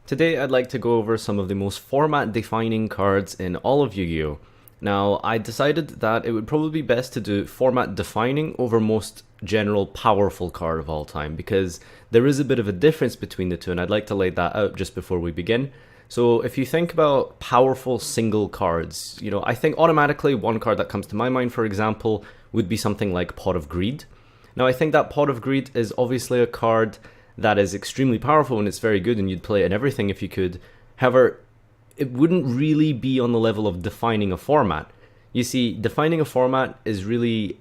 Today I'd like to go over some of the most format-defining cards in all of Yu-Gi-Oh! Now, I decided that it would probably be best to do format-defining over most general powerful card of all time, because there is a bit of a difference between the two, and I'd like to lay that out just before we begin. So if you think about powerful single cards, I think automatically one card that comes to my mind, for example, would be something like Pot of Greed. Now, I think that Pot of Greed is obviously a card that is extremely powerful and it's very good and you'd play it in everything if you could. However, it wouldn't really be on the level of defining a format. You see, defining a format is really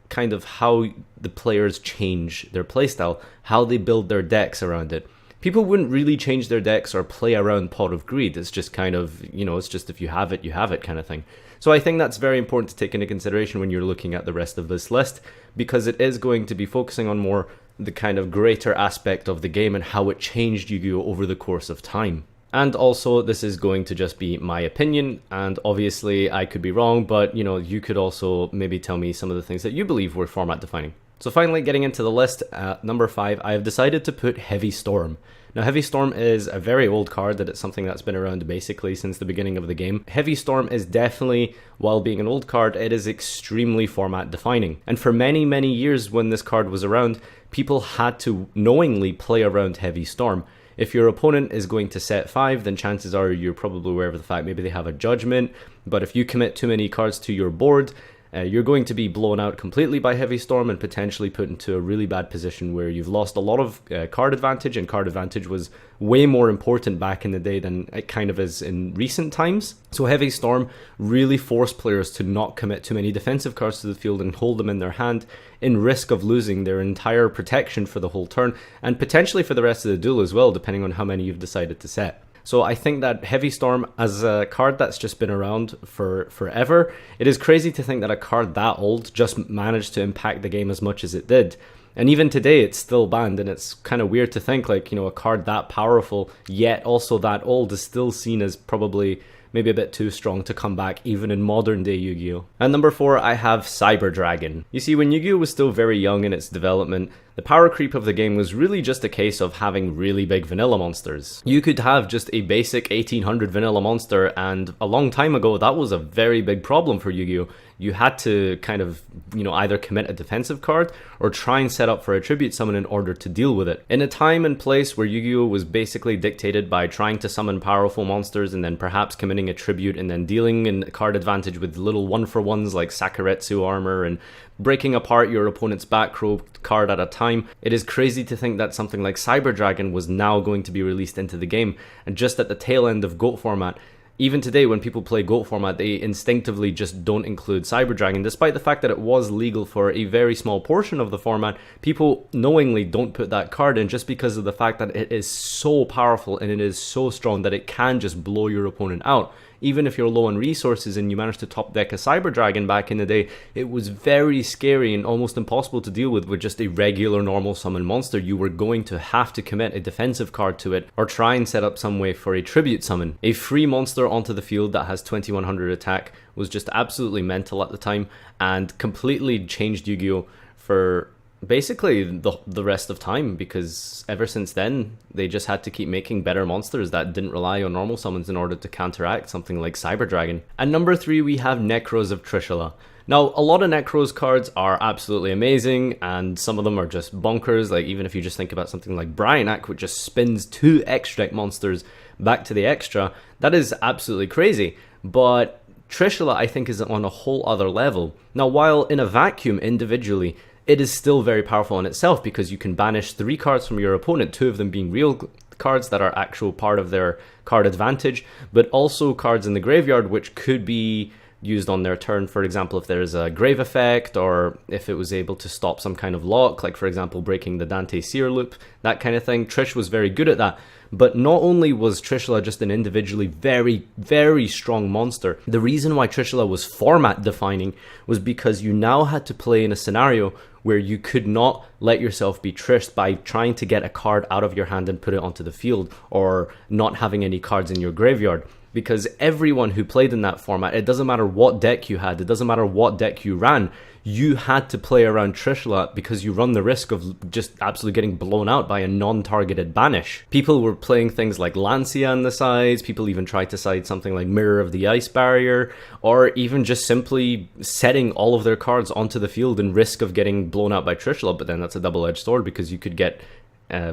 kind of how the players change their playstyle, how they build their decks around it. People wouldn't really change their decks or play around Pot of Greed. It's just kind of, it's just if you have it kind of thing. So I think that's very important to take into consideration when you're looking at the rest of this list, because it is going to be focusing on more the kind of greater aspect of the game and how it changed Yu-Gi-Oh! Over the course of time. And also, this is going to just be my opinion, and obviously I could be wrong, but you could also maybe tell me some of the things that you believe were format defining. So finally, getting into the list, at number 5, I have decided to put Heavy Storm. Now, Heavy Storm is a very old card, that it's something that's been around basically since the beginning of the game. Heavy Storm is definitely, while being an old card, it is extremely format defining. And for many, many years when this card was around, people had to knowingly play around Heavy Storm. If your opponent is going to set 5, then chances are you're probably aware of the fact maybe they have a judgment, but if you commit too many cards to your board, you're going to be blown out completely by Heavy Storm and potentially put into a really bad position where you've lost a lot of card advantage, and card advantage was way more important back in the day than it kind of is in recent times. So Heavy Storm really forced players to not commit too many defensive cards to the field and hold them in their hand in risk of losing their entire protection for the whole turn, and potentially for the rest of the duel as well, depending on how many you've decided to set. So I think that Heavy Storm, as a card that's just been around for forever, it is crazy to think that a card that old just managed to impact the game as much as it did. And even today, it's still banned, and it's kind of weird to think, like, a card that powerful, yet also that old, is still seen as probably maybe a bit too strong to come back even in modern day Yu-Gi-Oh! And number 4, I have Cyber Dragon. You see, when Yu-Gi-Oh! Was still very young in its development, the power creep of the game was really just a case of having really big vanilla monsters. You could have just a basic 1800 vanilla monster, and a long time ago that was a very big problem for Yu-Gi-Oh! You had to kind of, either commit a defensive card or try and set up for a tribute summon in order to deal with it. In a time and place where Yu-Gi-Oh! Was basically dictated by trying to summon powerful monsters and then perhaps committing a tribute and then dealing in card advantage with little one-for-ones like Sakuretsu armor and breaking apart your opponent's back row card at a time, it is crazy to think that something like Cyber Dragon was now going to be released into the game, and just at the tail end of GOAT format. Even today, when people play GOAT format, they instinctively just don't include Cyber Dragon. Despite the fact that it was legal for a very small portion of the format, people knowingly don't put that card in just because of the fact that it is so powerful and it is so strong that it can just blow your opponent out. Even if you're low on resources and you managed to top deck a Cyber Dragon back in the day, it was very scary and almost impossible to deal with just a regular normal summon monster. You were going to have to commit a defensive card to it or try and set up some way for a tribute summon. A free monster onto the field that has 2100 attack was just absolutely mental at the time and completely changed Yu-Gi-Oh! For basically the rest of time, because ever since then they just had to keep making better monsters that didn't rely on normal summons in order to counteract something like Cyber Dragon. And number 3, we have NEKROZ of TRISHULA. Now, a lot of NEKROZ cards are absolutely amazing, and some of them are just bonkers. Like, even if you just think about something like Bryanak, which just spins 2 extra deck monsters back to the extra, that is absolutely crazy. But TRISHULA, I think, is on a whole other level. Now, while in a vacuum individually, it is still very powerful in itself, because you can banish 3 cards from your opponent, 2 of them being real cards that are actual part of their card advantage, but also cards in the graveyard which could be used on their turn. For example, if there's a grave effect, or if it was able to stop some kind of lock, like for example breaking the Dante Seer loop, that kind of thing. Trish was very good at that. But not only was TRISHULA just an individually very, very strong monster, the reason why TRISHULA was format defining was because you now had to play in a scenario where you could not let yourself be trished by trying to get a card out of your hand and put it onto the field, or not having any cards in your graveyard. because everyone who played in that format, it doesn't matter what deck you had, it doesn't matter what deck you ran, you had to play around TRISHULA because you run the risk of just absolutely getting blown out by a non-targeted banish. People were playing things like Lancia on the sides, people even tried to side something like Mirror of the Ice Barrier, or even just simply setting all of their cards onto the field in risk of getting blown out by TRISHULA, but then that's a double-edged sword because you could get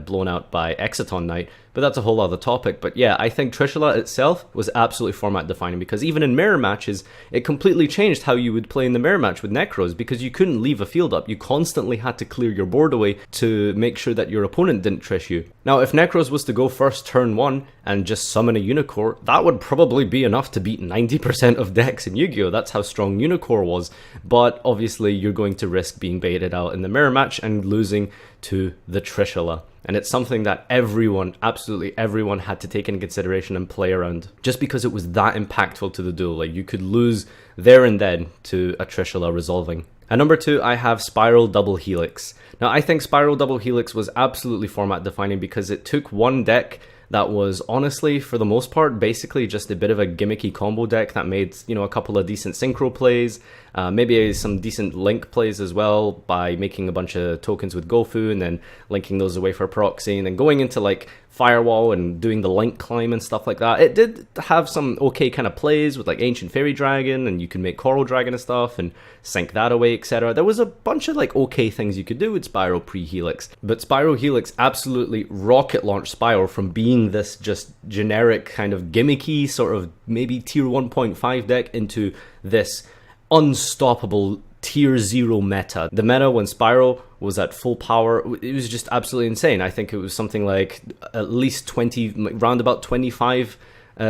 blown out by Exciton Knight, but that's a whole other topic. But yeah, I think TRISHULA itself was absolutely format defining, because even in mirror matches, it completely changed how you would play in the mirror match with NEKROZ, because you couldn't leave a field up. You constantly had to clear your board away to make sure that your opponent didn't trish you. Now, if NEKROZ was to go first turn 1 and just summon a Unicorn, that would probably be enough to beat 90% of decks in Yu-Gi-Oh! That's how strong Unicorn was, but obviously you're going to risk being baited out in the mirror match and losing to the TRISHULA. And it's something that everyone, absolutely everyone, had to take into consideration and play around, just because it was that impactful to the duel. Like, you could lose there and then to a TRISHULA resolving. At number 2, I have Spiral Double Helix. Now, I think Spiral Double Helix was absolutely format defining because it took one deck that was honestly, for the most part, basically just a bit of a gimmicky combo deck that made, you know, a couple of decent synchro plays, maybe some decent link plays as well by making a bunch of tokens with Gofu and then linking those away for proxy, and then going into like Firewall and doing the link climb and stuff like that. It did have some okay kind of plays with like Ancient Fairy Dragon, and you can make Coral Dragon and stuff and sync that away, etc. There was a bunch of like okay things you could do with Spiral pre-Helix, but Spiral Helix absolutely rocket launched Spiral from being this just generic kind of gimmicky sort of maybe tier 1.5 deck into this unstoppable tier 0 meta. The meta when Spiral was at full power, it was just absolutely insane. I think it was something like at least 20, round about 25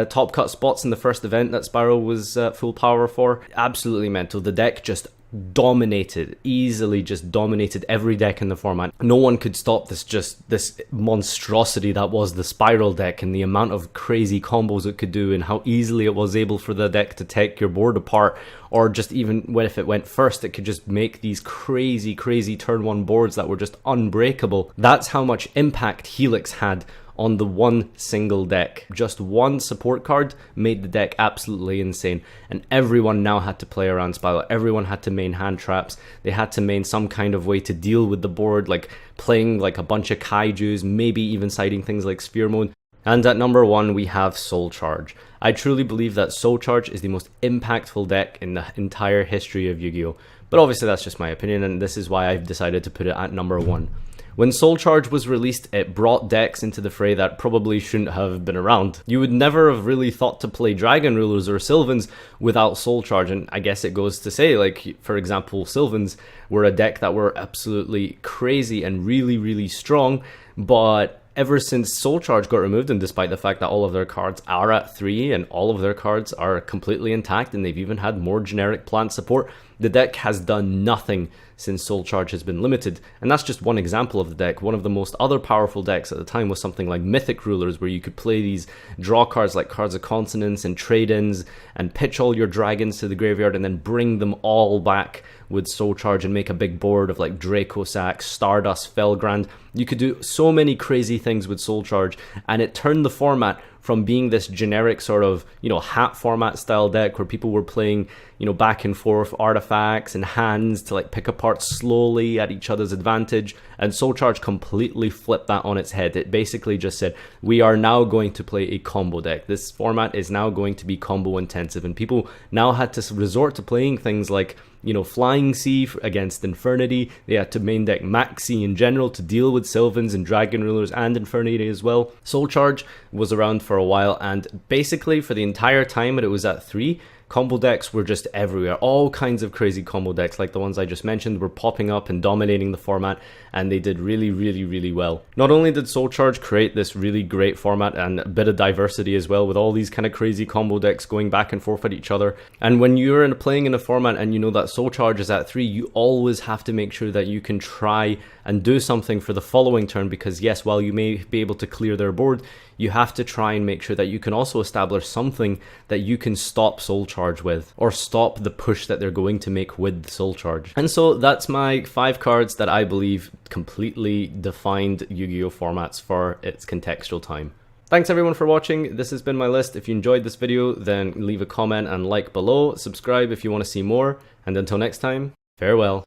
top cut spots in the first event that Spiral was full power for. Absolutely mental. The deck just dominated, easily just dominated every deck in the format. No one could stop this monstrosity that was the Spiral deck, and the amount of crazy combos it could do, and how easily it was able for the deck to take your board apart, or just even when if it went first, it could just make these crazy turn 1 boards that were just unbreakable. That's how much impact Helix had on the one single deck. Just one support card made the deck absolutely insane, and everyone now had to play around Spiral. Everyone had to main hand traps. They had to main some kind of way to deal with the board, like playing like a bunch of kaijus, maybe even siding things like Sphere Mode. And at number 1, we have Soul Charge. I truly believe that Soul Charge is the most impactful deck in the entire history of Yu-Gi-Oh! But obviously that's just my opinion, and this is why I've decided to put it at number 1. When Soul Charge was released, it brought decks into the fray that probably shouldn't have been around. You would never have really thought to play Dragon Rulers or Sylvans without Soul Charge, and I guess it goes to say, like, for example, Sylvans were a deck that were absolutely crazy and really strong, but ever since Soul Charge got removed, and despite the fact that all of their cards are at 3 and all of their cards are completely intact and they've even had more generic plant support, the deck has done nothing since Soul Charge has been limited. And that's just one example of the deck. One of the most other powerful decks at the time was something like Mythic Rulers, where you could play these draw cards like Cards of Consonance and trade-ins and pitch all your dragons to the graveyard and then bring them all back with Soul Charge and make a big board of like Draco Sack, Stardust, Felgrand. You could do so many crazy things with Soul Charge, and it turned the format from being this generic sort of, you know, hat format style deck where people were playing, you know, back and forth artifacts and hands to like pick apart slowly at each other's advantage. And Soul Charge completely flipped that on its head. It basically just said, we are now going to play a combo deck. This format is now going to be combo intensive, and people now had to resort to playing things like, you know, Flying Sea against Infernity. They had to main deck Maxi in general to deal with Sylvans and Dragon Rulers and Infernity as well. Soul Charge was around for a while, and basically for the entire time that it was at 3, combo decks were just everywhere. All kinds of crazy combo decks like the ones I just mentioned were popping up and dominating the format, and they did really well. Not only did Soul Charge create this really great format and a bit of diversity as well, with all these kind of crazy combo decks going back and forth at each other, and when you're playing in a format and you know that Soul Charge is at 3, you always have to make sure that you can try and do something for the following turn, because yes, while you may be able to clear their board, you have to try and make sure that you can also establish something that you can stop Soul Charge with, or stop the push that they're going to make with Soul Charge. And so that's my 5 cards that I believe completely defined Yu-Gi-Oh! Formats for its contextual time. Thanks everyone for watching. This has been my list. If you enjoyed this video, then leave a comment and like below. Subscribe if you want to see more. And until next time, farewell.